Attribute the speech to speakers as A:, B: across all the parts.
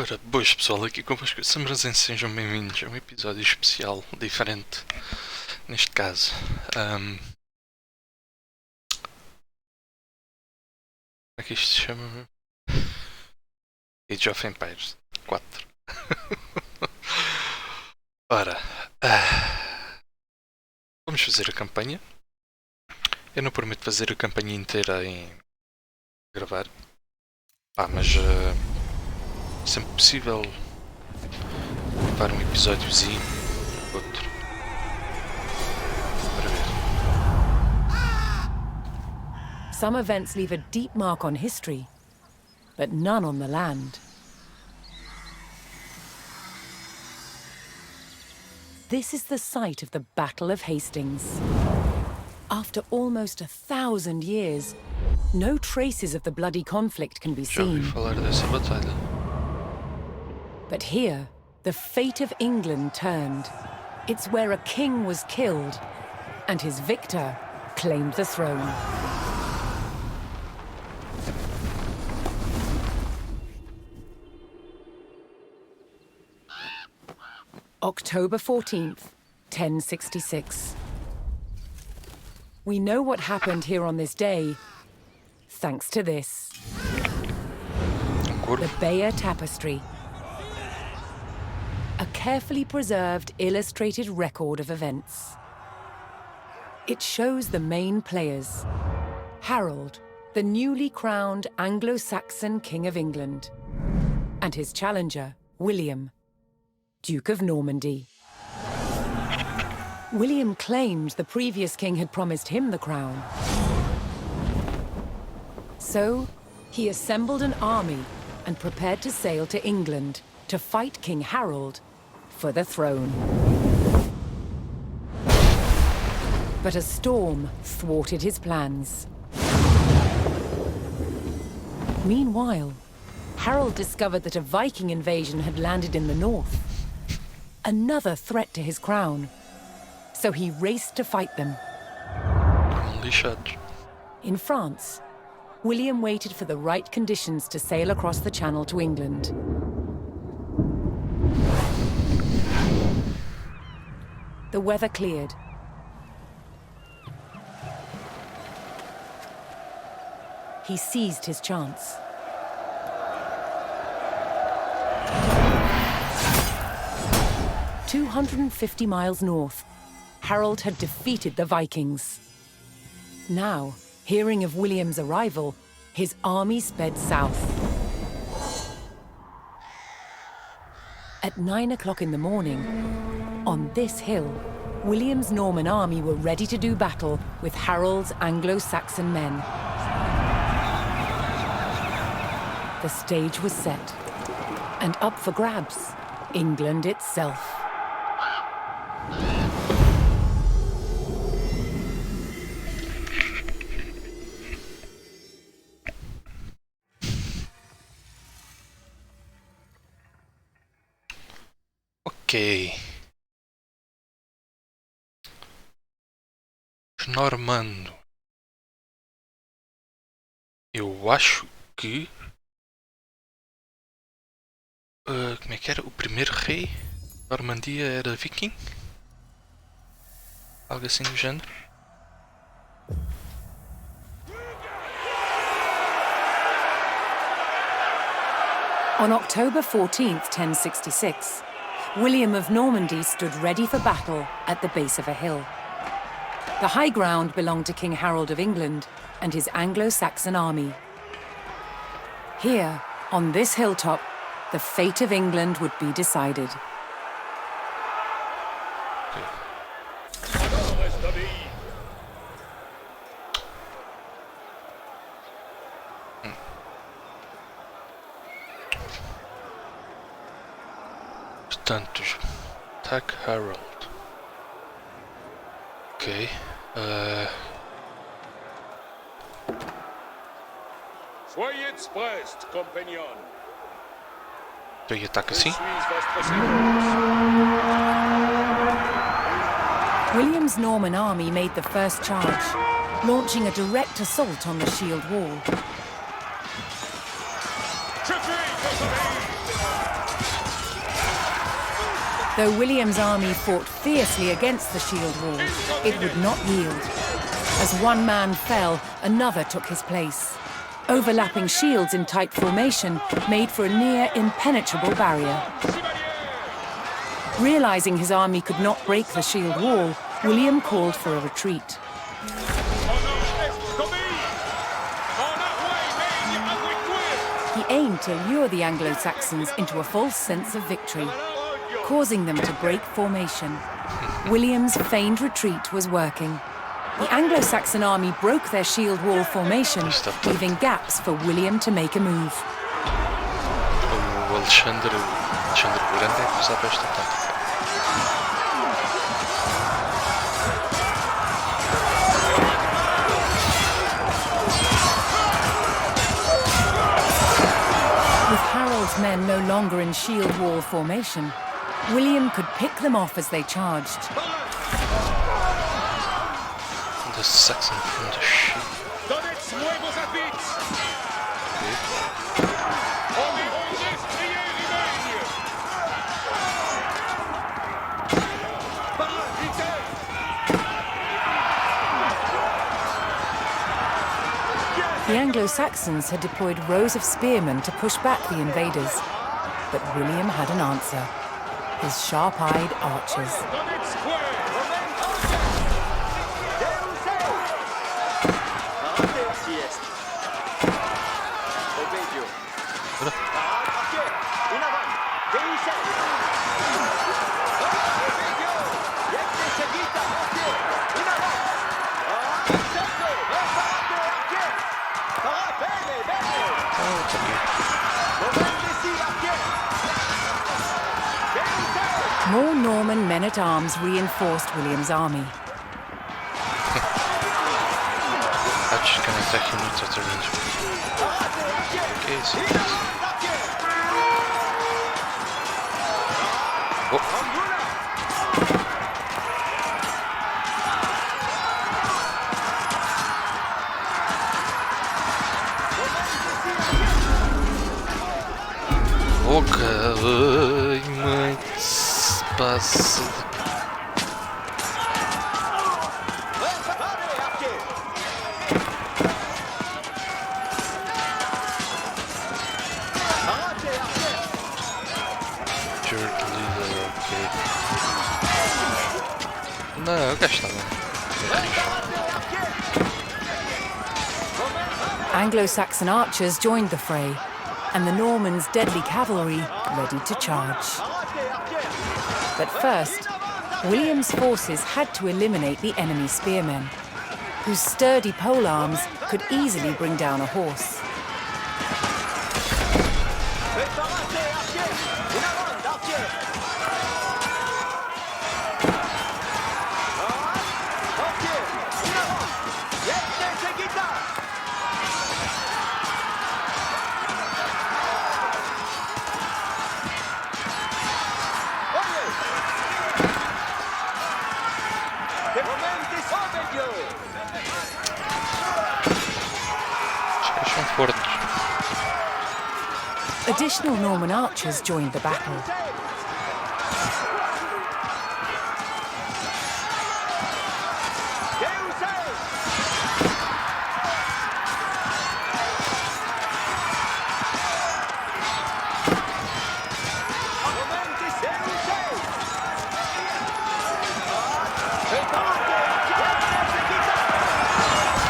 A: Ora, boas pessoal, aqui convosco, Sambrasence, sejam bem-vindos a um episódio especial, diferente, neste caso. Como é que isto se chama? Age of Empires 4. Ora, vamos fazer a campanha. Eu não prometo fazer a campanha inteira em gravar, mas sempre possível gravar um episódiozinho, outro, para ver.
B: Some events leave a deep mark on history, but none on the land. This is the site of the Battle of Hastings. After almost 1,000 years, no traces of the bloody conflict can be
A: Já ouvi
B: seen.
A: falar dessa batalha.
B: But here, the fate of England turned. It's where a king was killed, and his victor claimed the throne. October 14th, 1066. We know what happened here on this day, thanks to this. The Bayer Tapestry. A carefully preserved illustrated record of events. It shows the main players. Harold, the newly crowned Anglo-Saxon King of England, and his challenger, William, Duke of Normandy. William claimed the previous king had promised him the crown. So, he assembled an army and prepared to sail to England to fight King Harold for the throne. But a storm thwarted his plans. Meanwhile, Harold discovered that a Viking invasion had landed in the north. Another threat to his crown. So he raced to fight them.
A: Lixados.
B: In France, William waited for the right conditions to sail across the Channel to England. The weather cleared. He seized his chance. "250 miles north, Harold had defeated the Vikings. Now, hearing of William's arrival, his army sped south. At 9 o'clock in the morning, on this hill, William's Norman army were ready to do battle with Harold's Anglo-Saxon men. The stage was set, and up for grabs, England itself.
A: Ok. Os Normando. Eu acho que... como é que era? O primeiro rei da Normandia era viking? Algo assim do género.
B: On October 14th, 1066, William of Normandy stood ready for battle at the base of a hill. The high ground belonged to King Harold of England and his Anglo-Saxon army. Here, on this hilltop, the fate of England would be decided.
A: Portanto, attack Harold. Ok.
C: Soyez prêts, compagnons.
A: Então e ataca assim?
B: William's Norman army made the first charge, launching a direct assault on the shield wall. Though William's army fought fiercely against the shield wall, it would not yield. As one man fell, another took his place. Overlapping shields in tight formation made for a near impenetrable barrier. Realizing his army could not break the shield wall, William called for a retreat. He aimed to lure the Anglo-Saxons into a false sense of victory, causing them to break formation. William's feigned retreat was working. The Anglo-Saxon army broke their shield wall formation, leaving gaps for William to make a move. With Harold's men no longer in shield wall formation, William could pick them off as they charged.
A: The Saxon from the ship.
B: The Anglo-Saxons had deployed rows of spearmen to push back the invaders, but William had an answer. His sharp-eyed archers. More Norman men-at-arms reinforced William's army.
A: I'm just gonna attack him with total range. Okay, see this. Ok, muito espaço. Não, cá está bem.
B: Anglo-Saxon archers joined the fray, and the Normans' deadly cavalry ready to charge. But first, William's forces had to eliminate the enemy spearmen, whose sturdy polearms could easily bring down a horse. Additional Norman archers joined the battle.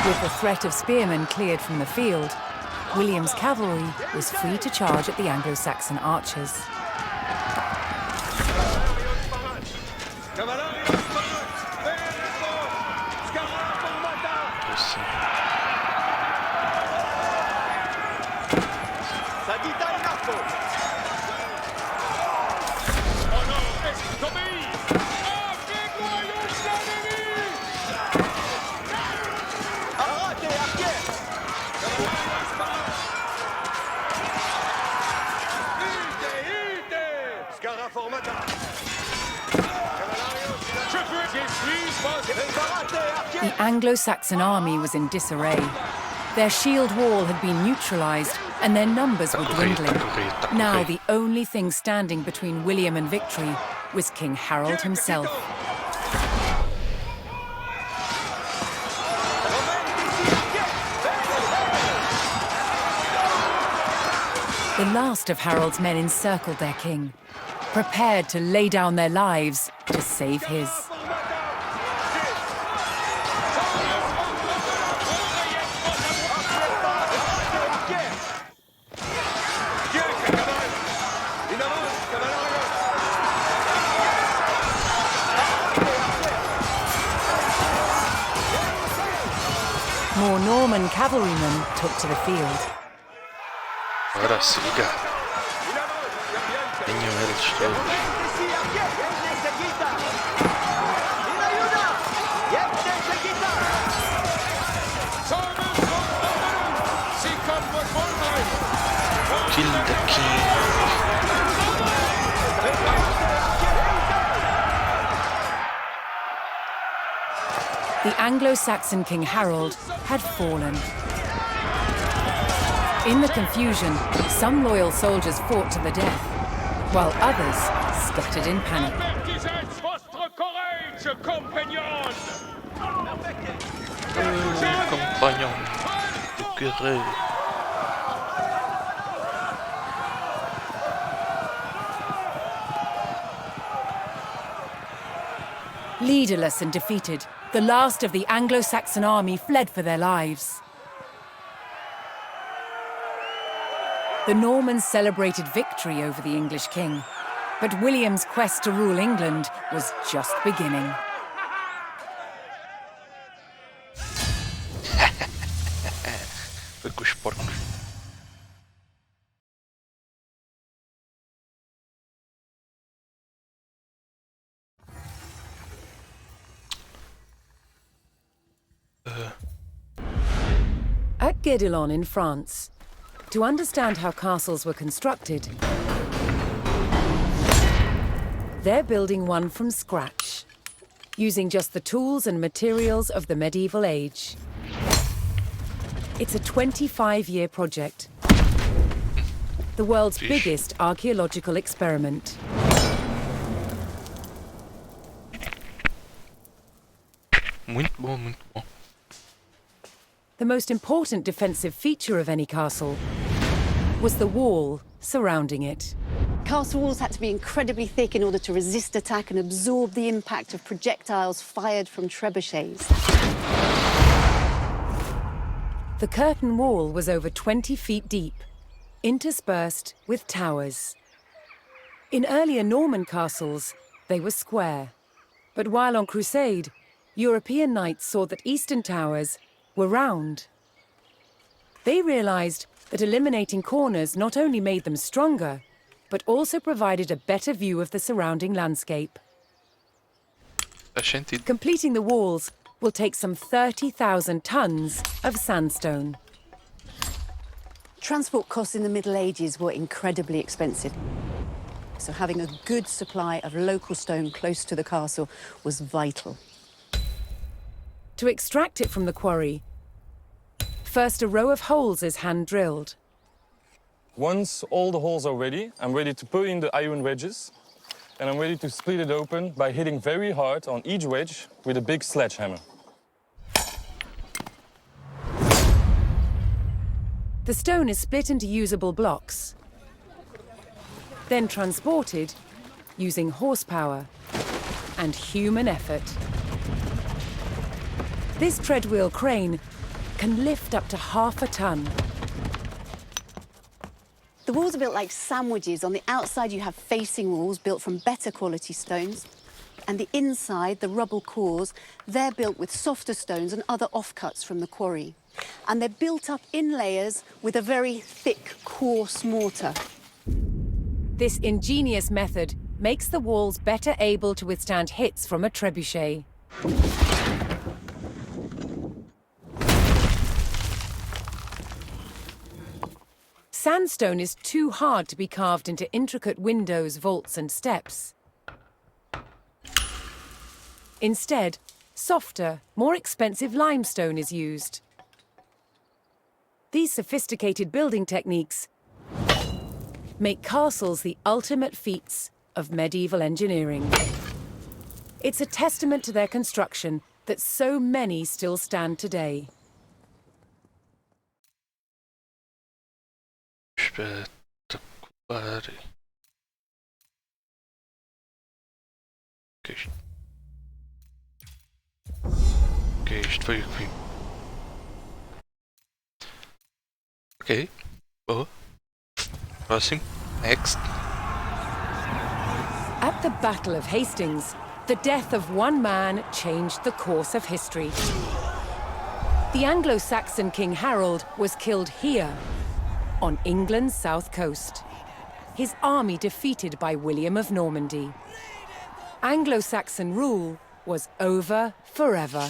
B: With the threat of spearmen cleared from the field, William's cavalry was free to charge at the Anglo-Saxon archers. The Anglo-Saxon army was in disarray. Their shield wall had been neutralized and their numbers were dwindling. Now the only thing standing between William and victory was King Harold himself. The last of Harold's men encircled their king, prepared to lay down their lives to save his. More Norman cavalrymen took to the field.
A: Ahora siga. Tenho eles todos. Kill the king.
B: The Anglo-Saxon King Harold had fallen. In the confusion, some loyal soldiers fought to the death, while others scattered in panic.
A: Compagnon de guerre.
B: Leaderless and defeated, the last of the Anglo-Saxon army fled for their lives. The Normans celebrated victory over the English king, but William's quest to rule England was just beginning.
A: Foi com os porcos.
B: At Guédelon in France, to understand how castles were constructed, they're building one from scratch, using just the tools and materials of the medieval age. It's a 25-year project, the world's biggest archaeological experiment.
A: Muito bom, muito bom.
B: The most important defensive feature of any castle was the wall surrounding it.
D: Castle walls had to be incredibly thick in order to resist attack and absorb the impact of projectiles fired from trebuchets.
B: The curtain wall was over 20 feet deep, interspersed with towers. In earlier Norman castles, they were square. But while on crusade, European knights saw that eastern towers were round. They realized that eliminating corners not only made them stronger, but also provided a better view of the surrounding landscape.
A: Faz sentido.
B: Completing the walls will take some 30,000 tons of sandstone.
D: Transport costs in the Middle Ages were incredibly expensive. So having a good supply of local stone close to the castle was vital.
B: To extract it from the quarry, first a row of holes is hand-drilled.
E: Once all the holes are ready, I'm ready to put in the iron wedges, and I'm ready to split it open by hitting very hard on each wedge with a big sledgehammer.
B: The stone is split into usable blocks, then transported using horsepower and human effort. This treadwheel crane can lift up to half a ton.
D: The walls are built like sandwiches. On the outside, you have facing walls built from better quality stones. And the inside, the rubble cores, they're built with softer stones and other offcuts from the quarry. And they're built up in layers with a very thick, coarse mortar.
B: This ingenious method makes the walls better able to withstand hits from a trebuchet. Sandstone is too hard to be carved into intricate windows, vaults, and steps. Instead, softer, more expensive limestone is used. These sophisticated building techniques make castles the ultimate feats of medieval engineering. It's a testament to their construction that so many still stand today.
A: Espetacular. Ok, isto foi o que vi. Ok, boa. Próximo. Next.
B: At the Battle of Hastings, the death of one man changed the course of history. The Anglo-Saxon King Harold was killed here, on England's south coast. His army defeated by William of Normandy. Anglo-Saxon rule was over forever.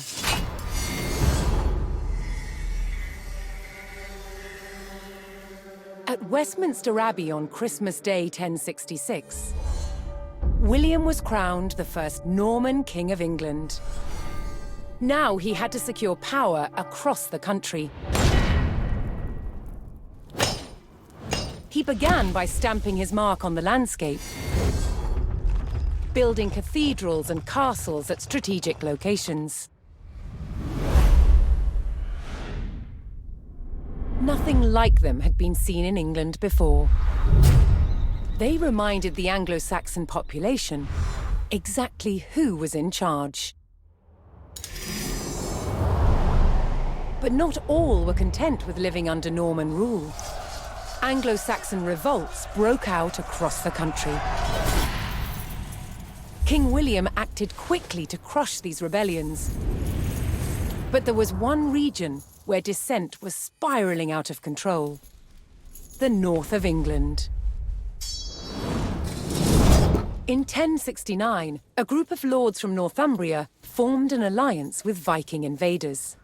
B: At Westminster Abbey on Christmas Day 1066, William was crowned the first Norman King of England. Now he had to secure power across the country. He began by stamping his mark on the landscape, building cathedrals and castles at strategic locations. Nothing like them had been seen in England before. They reminded the Anglo-Saxon population exactly who was in charge. But not all were content with living under Norman rule. Anglo-Saxon revolts broke out across the country. King William acted quickly to crush these rebellions. But there was one region where dissent was spiraling out of control: the north of England. In 1069, a group of lords from Northumbria formed an alliance with Viking invaders.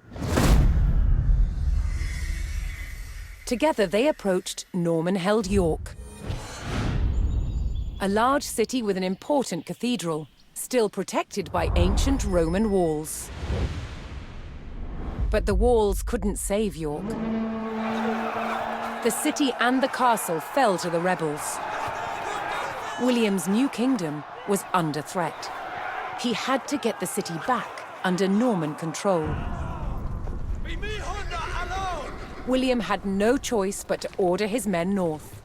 B: Together they approached Norman-held York, a large city with an important cathedral, still protected by ancient Roman walls. But the walls couldn't save York. The city and the castle fell to the rebels. William's new kingdom was under threat. He had to get the city back under Norman control. William had no choice but to order his men north.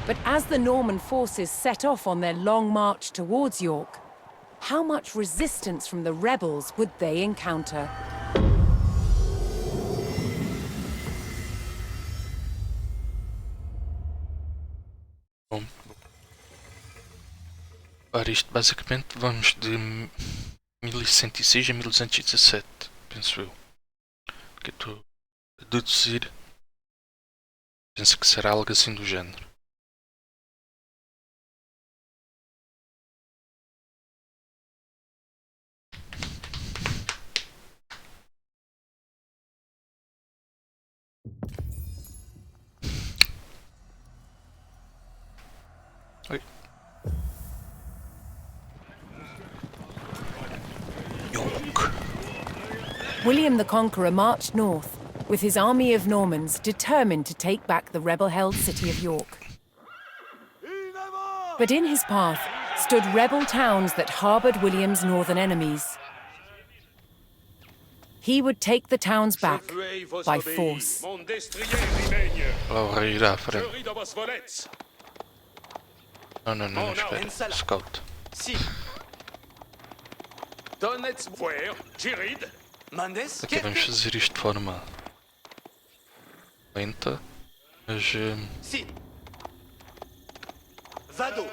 B: But as the Norman forces set off on their long march towards York, how much resistance from the rebels would they encounter?
A: Bom. Ora, isto basicamente vamos de 1106 a 1217, penso eu. Que eu estou a deduzir. Penso que será algo assim do género. Oi. York.
B: William the Conqueror marched north, with his army of Normans determined to take back the rebel-held city of York. But in his path stood rebel towns that harbored William's northern enemies. He would take the towns back by force.
A: Laura irá à frente. Não, espera. Scout. Aqui vamos fazer isto de forma lenta, mas...
F: Vado.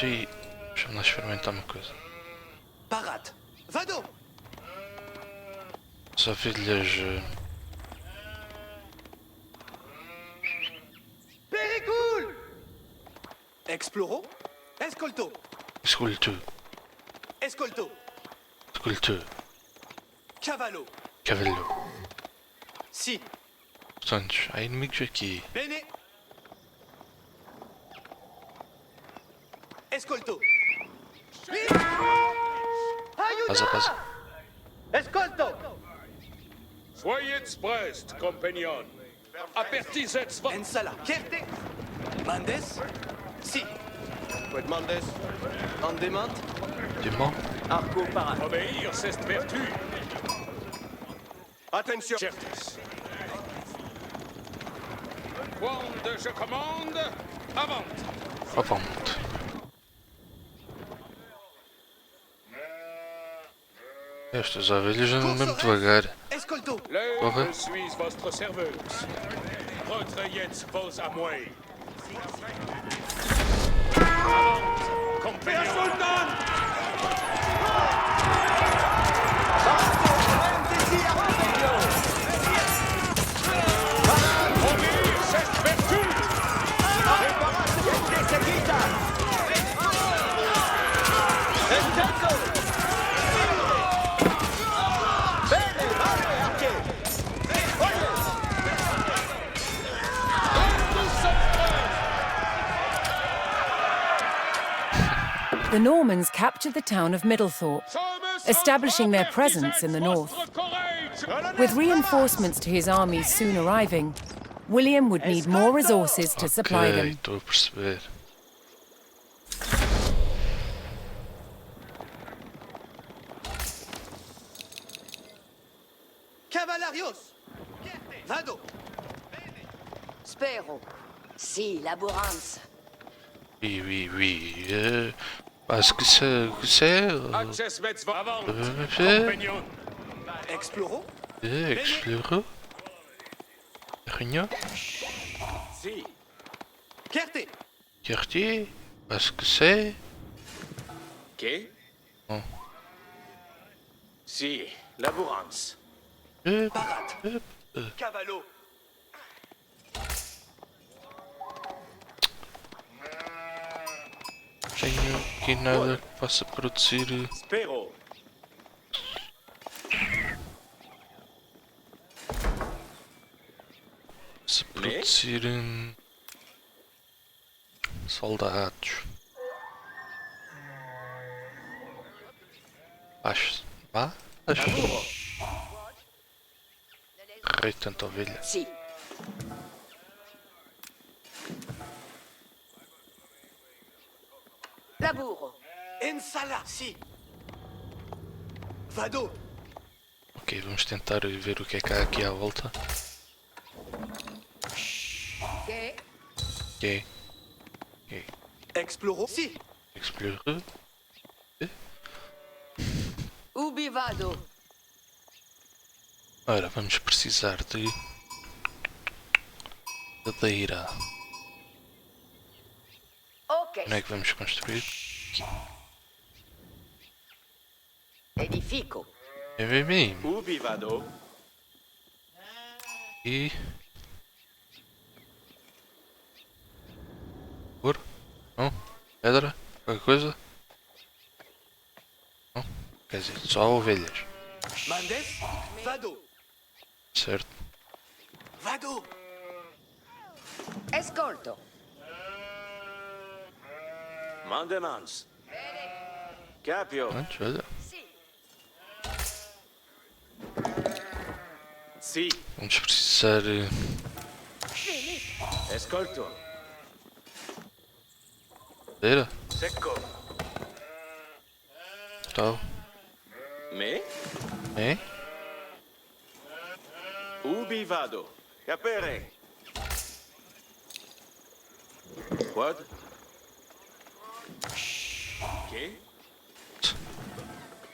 A: E deixa-me lá experimentar uma coisa.
F: Parade. Vado.
A: Só ovelhas...
F: Péricule. Exploro. Escolto.
A: Escolto.
F: Escolto.
A: Escolto.
F: Cavallo.
A: Cavallo.
F: Si.
A: Portanto, há inimigos aqui.
F: Bene. Escolto.
A: Passa.
F: Escolto!
C: Soyez prest, compagnon. Apertisez votre...
F: Ensala. Kerte! Mandes? Si. Quod mandes? Andement?
A: Dément.
F: Arco parat.
C: Obéir, c'est vertu.
F: Attention!
C: Certes. Quando je commande, avant.
A: Avante. Estas ovelhas andam mesmo devagar.
F: Escolto!
C: L'heure
A: Ouais.
C: je suis votre serveuse. Retrayez vos amouets. Avant, compagnon. Obéir, c'est vertu.
B: The Normans captured the town of Middlethorpe, establishing their presence in the north. With reinforcements to his armies soon arriving, William would need more resources to supply
A: Ok,
B: them.
A: estou a perceber.
F: Cavalarios! Vado!
G: Spero. Si, laborance.
A: Oui, oui, oui. Parce que c'est...
C: Access mets avant,
A: fait...
C: compagnon.
F: Exploro?
A: Explorer. Rien.
F: Si. Kerte!
A: Quartier. Parce que c'est...
F: Che?
A: Oh.
F: Si. Laborance.
A: Hop,
F: Parat.
A: hop.
F: Cavallo.
A: Tenho aqui nada que possa produzir...
F: Spero.
A: Se produzir... soldados. Acho. Vá? Acho. Rei tanta ovelha.
G: Si. Laburo.
F: Ensala. Si. Vado.
A: Ok, vamos tentar ver o que é que há aqui à volta.
G: Che.
A: Ok. Ok.
F: Exploro? Si.
A: Explorer.
G: Ubi vado.
A: Ora, vamos precisar de... madeira.
G: Ok.
A: Onde é que vamos construir?
G: Edifico.
A: Bem, bem.
F: Ubi vado?
A: E... ouro? Não? Pedra? Qualquer coisa? Não? Quer dizer, só ovelhas.
F: Mandes? Vado.
A: Certo.
F: Vado.
G: Escolto.
F: Mandemans. Capio.
A: Antes, olha.
F: Si.
A: Vamos precisar...
F: Escolto.
A: madeira?
F: Secco.
A: Tal.
F: Me?
A: É?
F: Ubi vado. Capere. Quod? Che?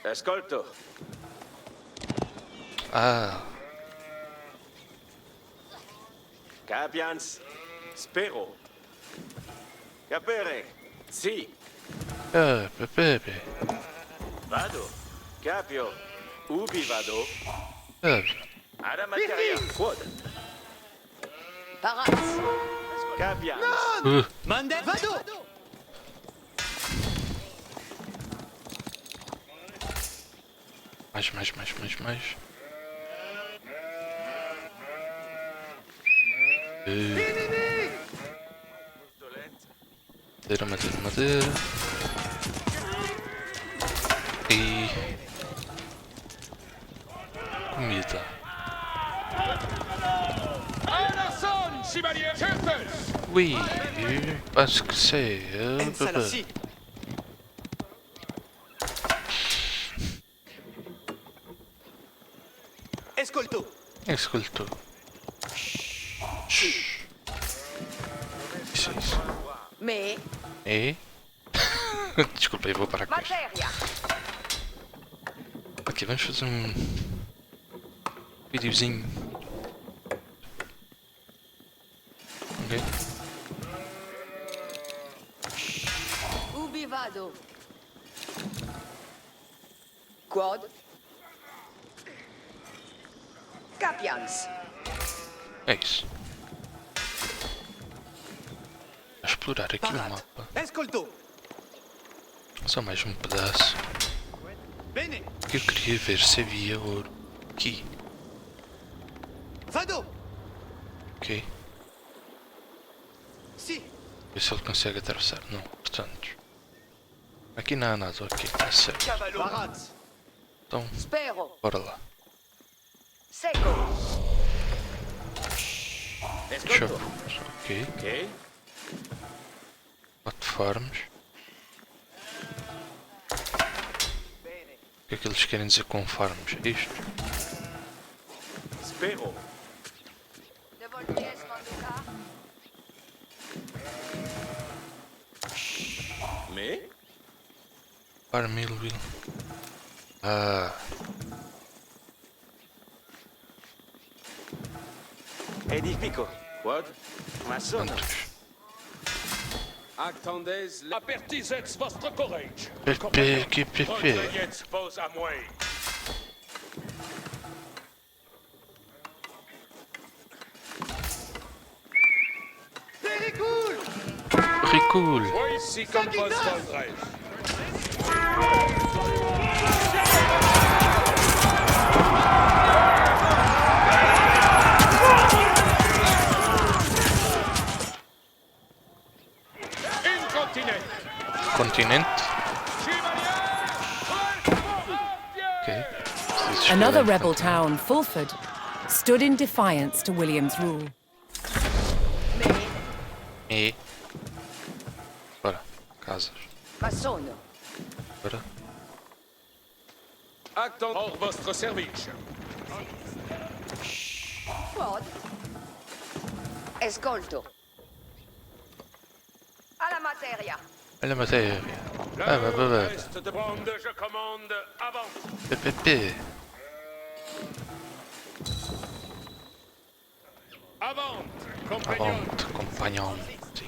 F: Escolto.
A: Ah,
F: Capians. Spero. Capere. Si.
A: Pepe.
F: Vado. Capio. Ubi vado. Ada materia. Quod?
G: Paras.
F: Capians. Mande. Vado.
A: Mais. Madeira. E... comida. Ui, acho que sei.
F: Escolto.
A: Escoltou. Isso é isso.
G: Me.
A: E? Desculpa, eu vou parar com isto.
G: Materia.
A: Ok, vamos fazer um videozinho. Ok.
G: Ubi vado. Quad. Capians.
A: É isso. A explorar aqui o
F: Parat.
A: mapa.
F: Escolto.
A: Só mais um pedaço.
F: Bene.
A: Que eu queria ver se havia ouro aqui.
F: Vado.
A: Ok.
F: Si.
A: Ver se ele consegue atravessar. Não, portanto. Aqui não há nada, ok, está certo.
F: Cavallo. Parat.
A: Então,
G: Spero.
A: bora lá.
G: Seco.
F: Escolto.
A: Chavos, ok.
F: Ok.
A: Plataformas. O que é que eles querem dizer com farms? É isto?
F: Spero.
G: Devolvies manduca.
F: Me.
A: Farmville. Ah,
F: Edifico. Quad. Maçon.
A: quantos?
C: Attendez, apertisez votre courage.
A: PP, que PP?
C: Retraites vos amois.
A: Recul!
C: Voici comme vos voldrez. Incontinent.
A: Continente? Ok.
B: Another rebel town, Fulford, stood in defiance to William's rule.
G: Me.
A: E. Bora. Casas.
G: Maçono.
A: Bora.
C: Attends hors votre service.
G: Quad. Escolto. Alla materia.
A: Olha a matéria.
C: Le
A: Ah, bah.
C: reste de bande, je commande avant.
A: PPP.
C: Avant, compagnon.
A: Avante, compagnon.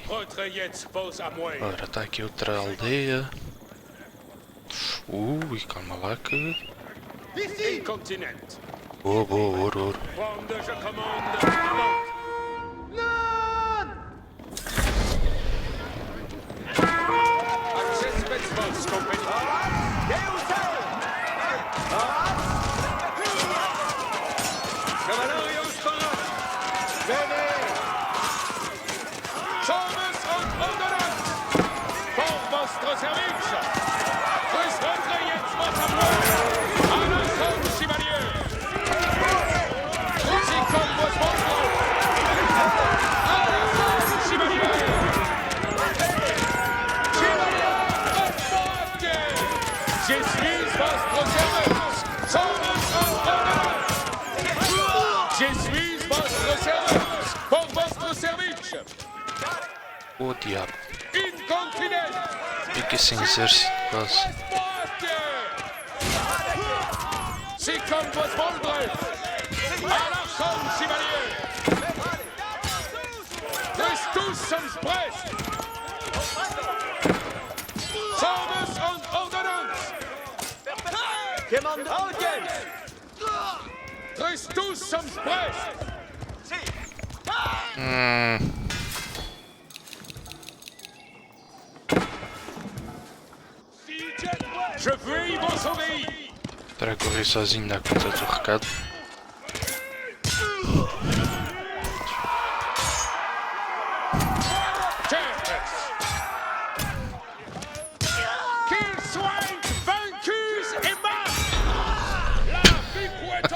C: Retraites vos amois.
A: Ora, está aqui outra aldeia. E calma lá que...
C: Incontinent.
A: Boa, boa, ouro, ouro.
C: Bande, je commande avant. Access vos compagnon. Cavallerius parat. Sommes und ordonnanz. Pour votre service. Plus retraites vos amois. À l'ensemble, chevalier. Si comme vos vendreds. À l'ensemble, chevalier. Je suis votre serveur. Sommes und ordonnanz. Je suis votre serveur. Pour votre service.
A: Oh, diabo.
C: Incontinent.
A: Fica sem exército quase.
C: C'est comme votre vendredi. À l'ensemble, chevalier. Nous tous sommes prêts. Sommes en ordonnance.
F: Commande audience.
C: Nous tous sommes prêts. Je vais vous obéir.
A: Para correr sozinho dá conta do recado.
C: Qu'ils soient vaincus et morts. La victoire est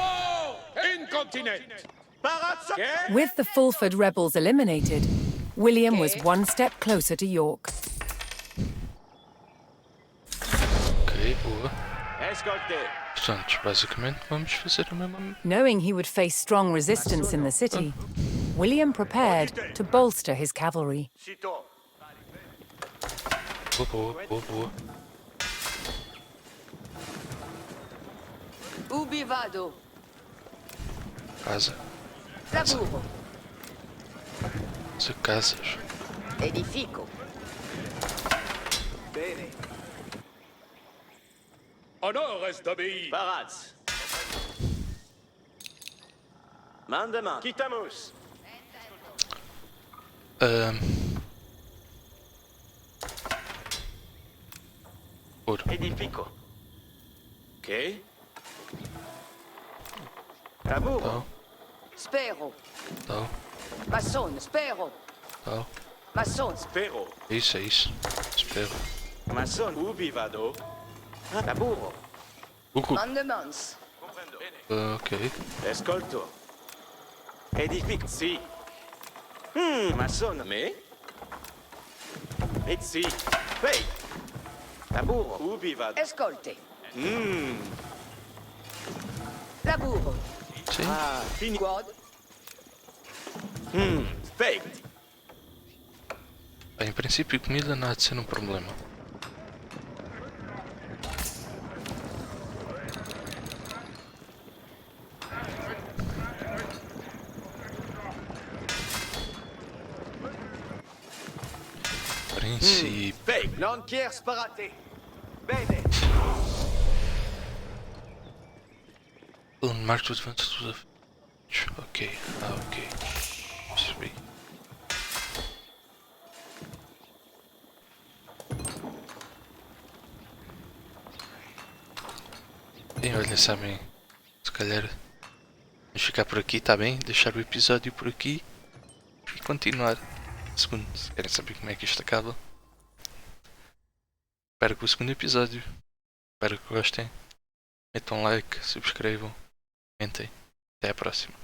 C: continent.
B: With the Fulford rebels eliminated, William was one step closer to York.
A: Ok, boa.
F: Escoltez.
A: Portanto, basicamente vamos fazer a mesma...
B: Knowing he would face strong resistance in the city, William prepared to bolster his cavalry.
F: Cito.
A: Boa, boa, boa, boa.
G: Ubi vado.
A: Casa.
G: Laburo.
A: Se casas.
G: Edifico.
F: Bene.
C: Honores d'obéir.
F: Parats. Mandement. Quitamos.
A: Ouro.
F: Edifico. Ok. Laburo.
A: Tal,
G: Spero.
A: tal,
G: Maçon. Spero.
A: tal.
G: Maçon.
F: Spero.
A: É isso. Espero.
F: Maçon. Ubi vado. Laburo.
G: Mandements.
A: Ok.
F: Escolto. Edifico. Si. Maçon. Me. Et si. Fei. Laburo. Ubi vado.
G: Escolte.
F: Hmm.
G: Laburo.
A: Sim.
F: Ah, fini.
G: Quad.
F: Fei.
A: Bem, em princípio, comida não há de ser um problema. Princípio.
F: Fei. Non chier sparate. Bene.
A: Mark to advance to the... Ok, ok. Percebi. Bem, olha, sabem, se calhar vamos ficar por aqui, tá bem? Deixar o episódio por aqui e continuar. Segundo, se querem saber como é que isto acaba. Espero que o segundo episódio. Espero que gostem. Metam like, subscrevam, comentem. Até a próxima.